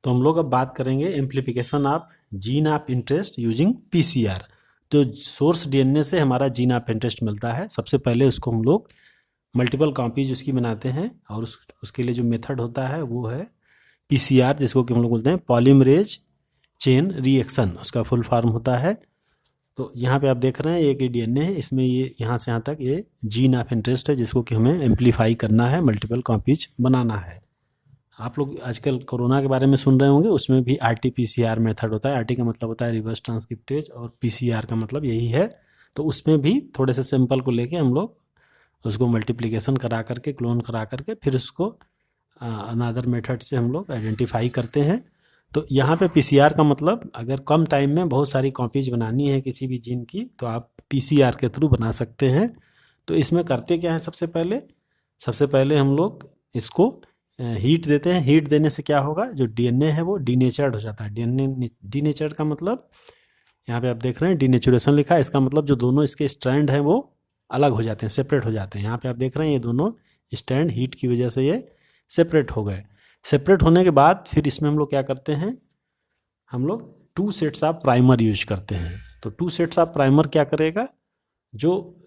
तो हम लोग अब बात करेंगे amplification of gene of interest using PCR. तो सोर्स डीएनए से हमारा जीन ऑफ इंटरेस्ट मिलता है। सबसे पहले उसको हम लोग मल्टीपल कॉपीज उसकी बनाते हैं और उसके लिए जो मेथड होता है वो है पीसीआर, जिसको कि हम लोग बोलते हैं पॉलीमरेज चेन रिएक्शन, उसका फुल फॉर्म होता है। तो यहाँ पे आप देख रहे हैं एक ही डीएनए है, इसमें ये यहाँ से यहाँ तक ये जीन ऑफ इंटरेस्ट है, जिसको कि हमें एम्प्लीफाई करना है, मल्टीपल कॉपीज बनाना है। आप लोग आजकल कोरोना के बारे में सुन रहे होंगे, उसमें भी आरटीपीसीआर मेथड होता है। आरटी का मतलब होता है रिवर्स ट्रांसक्रिप्टेज और पीसीआर का मतलब यही है। तो उसमें भी थोड़े से सैंपल को लेके हम लोग उसको मल्टीप्लिकेशन करा करके, क्लोन करा करके, फिर उसको अनदर मेथड से हम लोग आइडेंटिफाई करते हैं। तो यहाँ पे पीसीआर का मतलब अगर कम टाइम में बहुत सारी कॉपीज बनानी है किसी भी जीन की, तो आप पीसीआर के थ्रू बना सकते हैं। तो इसमें करते क्या है, सबसे पहले हम लोग इसको हीट देते हैं। हीट देने से क्या होगा, जो डीएनए है वो डीनेचर्ड हो जाता है। डीएनए डीनेचर्ड का मतलब यहाँ पे आप देख रहे हैं डीनेचुरेशन लिखा है, इसका मतलब जो दोनों इसके स्ट्रैंड हैं वो अलग हो जाते हैं, सेपरेट हो जाते हैं। यहाँ पे आप देख रहे हैं ये दोनों स्ट्रैंड हीट की वजह से ये सेपरेट हो गए। सेपरेट होने के बाद फिर इसमें हम लोग क्या करते हैं, हम लोग 2 सेट्स ऑफ प्राइमर यूज करते हैं। तो 2 सेट्स ऑफ प्राइमर क्या करेगा, जो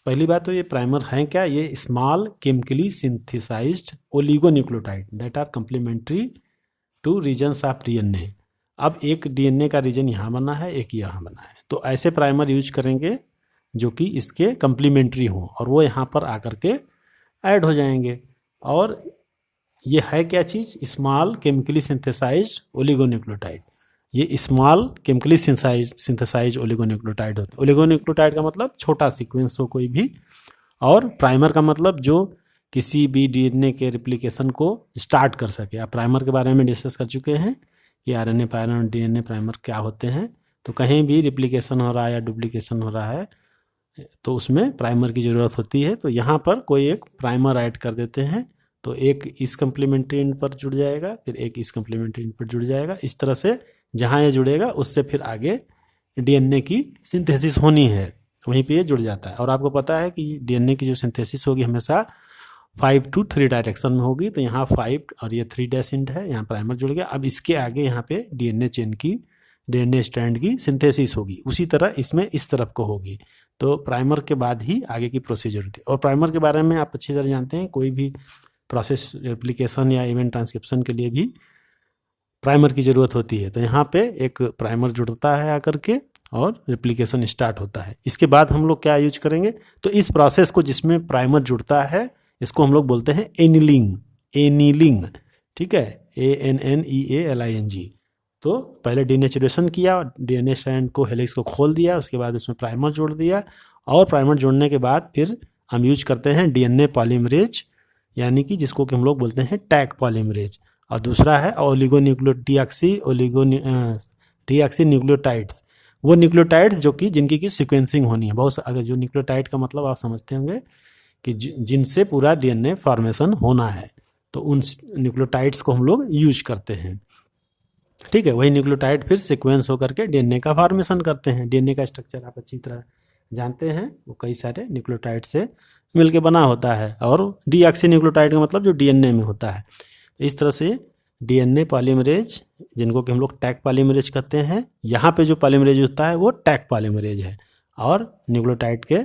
पहली बात तो ये प्राइमर हैं क्या, ये small chemically synthesised oligonucleotide that are complementary to regions of DNA. अब एक डीएनए का रीजन यहाँ बना है, एक यहाँ बना है, तो ऐसे प्राइमर यूज करेंगे जो कि इसके कंप्लीमेंट्री हों और वो यहाँ पर आकर के ऐड हो जाएंगे। और ये है क्या चीज़, स्मॉल केमिकली सिंथेसाइज्ड ओलिगोन्यूक्लियोटाइड। ये स्मॉल केमिकली सिंथेसाइज्ड ओलिगोन्यूक्लियोटाइड होता है। ओलिगोन्यूक्लियोटाइड का मतलब छोटा सीक्वेंस हो कोई भी, और प्राइमर का मतलब जो किसी भी डीएनए के रिप्लिकेशन को स्टार्ट कर सके। आप प्राइमर के बारे में डिस्कस कर चुके हैं कि आरएनए प्राइमर और डीएनए प्राइमर क्या होते हैं। तो कहीं भी रिप्लिकेशन हो रहा है या डुप्लीकेशन हो रहा है तो उसमें प्राइमर की ज़रूरत होती है। तो यहाँ पर कोई एक प्राइमर ऐड कर देते हैं, तो एक इस कम्प्लीमेंट्री एंड पर जुड़ जाएगा, फिर एक इस कम्प्लीमेंट्री एंड पर जुड़ जाएगा। इस तरह से जहाँ ये जुड़ेगा उससे फिर आगे डीएनए की सिंथेसिस होनी है, वहीं पे ये जुड़ जाता है। और आपको पता है कि डीएनए की जो सिंथेसिस होगी हमेशा 5 to 3 डायरेक्शन में होगी। तो यहाँ 5 और ये 3 डेसिंट है, यहाँ प्राइमर जुड़ गया। अब इसके आगे यहाँ पे डीएनए चेन की, डीएनए स्ट्रैंड की सिंथेसिस होगी, उसी तरह इसमें इस तरफ को होगी। तो प्राइमर के बाद ही आगे की प्रोसीजर होती है। और प्राइमर के बारे में आप अच्छी तरह जानते हैं, कोई भी प्रोसेस रेप्लिकेशन या इवेंट ट्रांसक्रिप्शन के लिए भी प्राइमर की ज़रूरत होती है। तो यहाँ पे एक प्राइमर जुड़ता है आकर के और रेप्लिकेशन स्टार्ट होता है। इसके बाद हम लोग क्या यूज करेंगे, तो इस प्रोसेस को जिसमें प्राइमर जुड़ता है इसको हम लोग बोलते हैं एनीलिंग। ठीक है, ANNEALING। तो पहले डीनेचुरेशन किया, डीएनए स्ट्रैंड को, हेलिक्स को खोल दिया, उसके बाद उसमें प्राइमर जोड़ दिया, और प्राइमर जोड़ने के बाद फिर हम यूज करते हैं डीएनए पॉलीमरेज, यानी कि जिसको कि हम लोग बोलते हैं टैग पॉलीमरेज। और दूसरा है डीऑक्सी न्यूक्लियोटाइड्स, वो न्यूक्लियोटाइड्स जो कि जिनकी की सीक्वेंसिंग होनी है। बहुत अगर जो न्यूक्लियोटाइड का मतलब आप समझते होंगे कि जिनसे पूरा डीएनए फॉर्मेशन होना है, तो उन न्यूक्लियोटाइड्स को हम लोग यूज करते हैं। ठीक है, वही न्यूक्लियोटाइड फिर सीक्वेंस होकर के डीएनए का फॉर्मेशन करते हैं। डीएनए का स्ट्रक्चर आप अच्छी तरह जानते हैं, वो कई सारे न्यूक्लियोटाइड से मिलके बना होता है। और डीऑक्सी न्यूक्लियोटाइड का मतलब जो डीएनए में होता है। इस तरह से डीएनए पॉलीमरेज, जिनको कि हम लोग टैग पॉलीमरेज कहते हैं, यहाँ पे जो पॉलीमरेज होता है वो टैग पॉलीमरेज है, और न्यूक्लियोटाइड के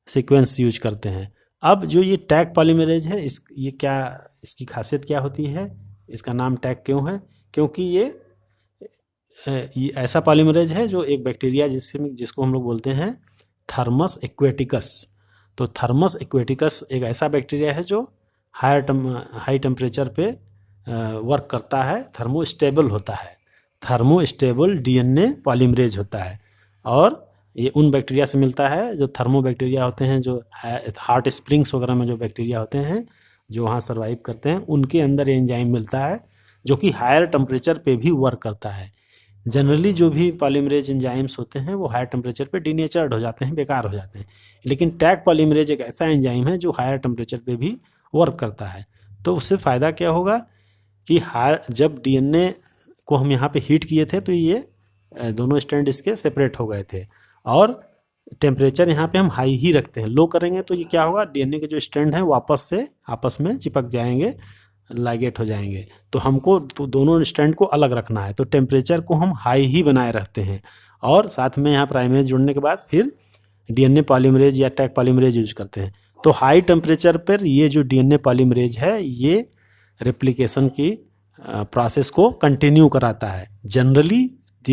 सीक्वेंस यूज करते हैं। अब जो ये टैग पॉलीमरेज है, इसकी खासियत क्या होती है, इसका नाम टैग क्यों है, क्योंकि ये ऐसा पॉलीमरेज है जो एक बैक्टीरिया जिसको हम लोग बोलते हैं थर्मस एक्वेटिकस। तो थर्मस एक्वेटिकस एक ऐसा बैक्टीरिया है जो हाई टेम्परेचर पे वर्क करता है, थर्मोस्टेबल होता है, थर्मोस्टेबल डीएनए पॉलीमरेज होता है। और ये उन बैक्टीरिया से मिलता है जो थर्मो बैक्टीरिया होते हैं, जो हार्ट स्प्रिंग्स वगैरह में जो बैक्टीरिया होते हैं जो वहाँ सर्वाइव करते हैं, उनके अंदर एंजाइम मिलता है जो कि हायर टेम्परेचर पे भी वर्क करता है। जनरली जो भी पॉलीमरेज एंजाइम्स होते हैं वो हायर टेम्परेचर पे डीनेचर्ड हो जाते हैं, बेकार हो जाते हैं। लेकिन टैग पॉलीमरेज एक ऐसा एंजाइम है जो हायर टेम्परेचर पे भी वर्क करता है। तो उससे फ़ायदा क्या होगा कि जब डीएनए को हम यहाँ पे हीट किए थे तो ये दोनों स्ट्रैंड इसके सेपरेट हो गए थे, और टेम्परेचर यहाँ पे हम हाई ही रखते हैं। लो करेंगे तो ये क्या होगा, डीएनए के जो स्ट्रैंड हैं वो आपस में चिपक जाएंगे, लाइगेट हो जाएंगे। तो हमको तो दोनों स्ट्रैंड को अलग रखना है, तो टेम्परेचर को हम हाई ही बनाए रखते हैं और साथ में यहाँ प्राइमेज जुड़ने के बाद फिर डीएनए पॉलीमरेज या टैग पॉलीमरेज यूज करते हैं। तो हाई टेम्परेचर पर ये जो डीएनए पॉलीमरेज है ये रेप्लिकेशन की प्रोसेस को कंटिन्यू कराता है। जनरली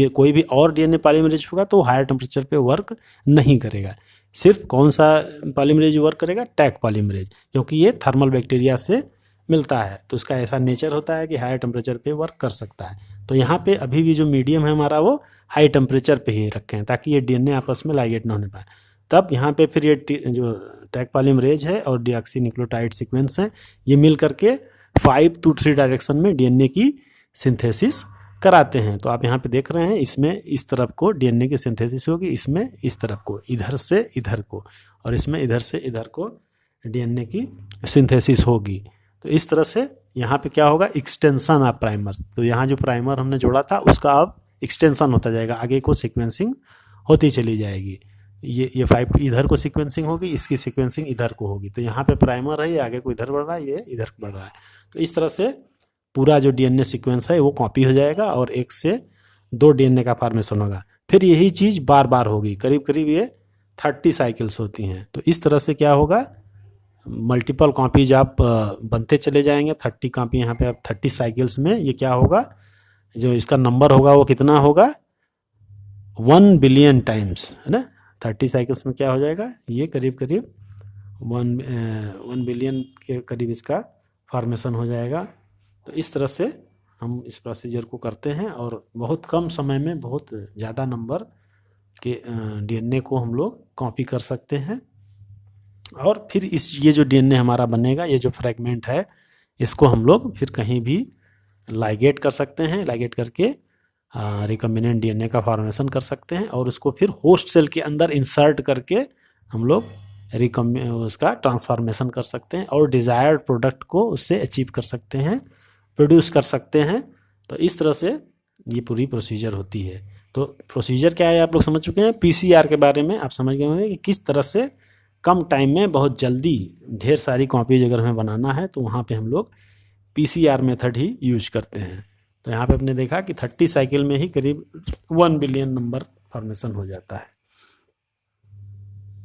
कोई भी और डीएनए पॉलीमरेज होगा तो हायर टेम्परेचर पे वर्क नहीं करेगा। सिर्फ कौन सा पॉलीमरेज वर्क करेगा? टैग पॉलीमरेज, क्योंकि ये थर्मल बैक्टीरिया से मिलता है तो इसका ऐसा नेचर होता है कि हायर टेम्परेचर पे वर्क कर सकता है। तो यहाँ पे अभी भी जो मीडियम है हमारा वो हाई टेम्परेचर पे ही रखें हैं ताकि ये डीएनए आपस में लाइगेट ना होने पाए। तब यहाँ पे फिर ये जो टैग पॉलीमरेज है और डीऑक्सीन्यूक्लियोटाइड सीक्वेंस है ये मिल करके 5 to 3 डायरेक्शन में डीएनए की सिंथेसिस कराते हैं। तो आप यहाँ पे देख रहे हैं इसमें इस तरफ को डीएनए की सिंथेसिस होगी, इसमें इस तरफ को, इधर से इधर को, और इसमें इधर से इधर को डीएनए की सिंथेसिस होगी। तो इस तरह से यहाँ पे क्या होगा? Extension of primer. तो यहाँ जो प्राइमर हमने जोड़ा था उसका अब एक्सटेंशन होता जाएगा, आगे को सीक्वेंसिंग होती चली जाएगी। ये 5 इधर को सीक्वेंसिंग होगी, इसकी सीक्वेंसिंग इधर को होगी। तो यहाँ पे प्राइमर है, ये आगे को इधर बढ़ रहा है, ये इधर बढ़ रहा है। तो इस तरह से पूरा जो डीएनए सीक्वेंस है वो कॉपी हो जाएगा और 1 से 2 डीएनए का फॉर्मेशन होगा। फिर यही चीज़ बार बार होगी, करीब करीब ये 30 साइकिल्स होती हैं। तो इस तरह से क्या होगा? मल्टीपल कॉपीज आप बनते चले जाएंगे। 30 कॉपी यहाँ पे आप 30 साइकिल्स में ये क्या होगा? जो इसका नंबर होगा वो कितना होगा? 1 बिलियन टाइम्स, है ना। 30 साइकिल्स में क्या हो जाएगा? ये करीब करीब 1 बिलियन के करीब इसका फॉर्मेशन हो जाएगा। तो इस तरह से हम इस प्रोसीजर को करते हैं और बहुत कम समय में बहुत ज़्यादा नंबर के डीएनए को हम लोग कॉपी कर सकते हैं। और फिर ये जो डीएनए हमारा बनेगा, ये जो फ्रेगमेंट है, इसको हम लोग फिर कहीं भी लाइगेट कर सकते हैं। लाइगेट करके रिकम्बिनेंट डीएनए का फॉर्मेशन कर सकते हैं और उसको फिर होस्ट सेल के अंदर इंसर्ट करके हम लोग उसका ट्रांसफॉर्मेशन कर सकते हैं और डिज़ायर्ड प्रोडक्ट को उससे अचीव कर सकते हैं, प्रोड्यूस कर सकते हैं। तो इस तरह से ये पूरी प्रोसीजर होती है। तो प्रोसीजर क्या है आप लोग समझ चुके हैं। पीसीआर के बारे में आप समझ गए होंगे कि किस तरह से कम टाइम में बहुत जल्दी ढेर सारी कॉपीज अगर हमें बनाना है तो वहाँ पे हम लोग पीसीआर मेथड ही यूज करते हैं। तो यहाँ पे आपने देखा कि 30 साइकिल में ही करीब 1 बिलियन नंबर फॉर्मेशन हो जाता है।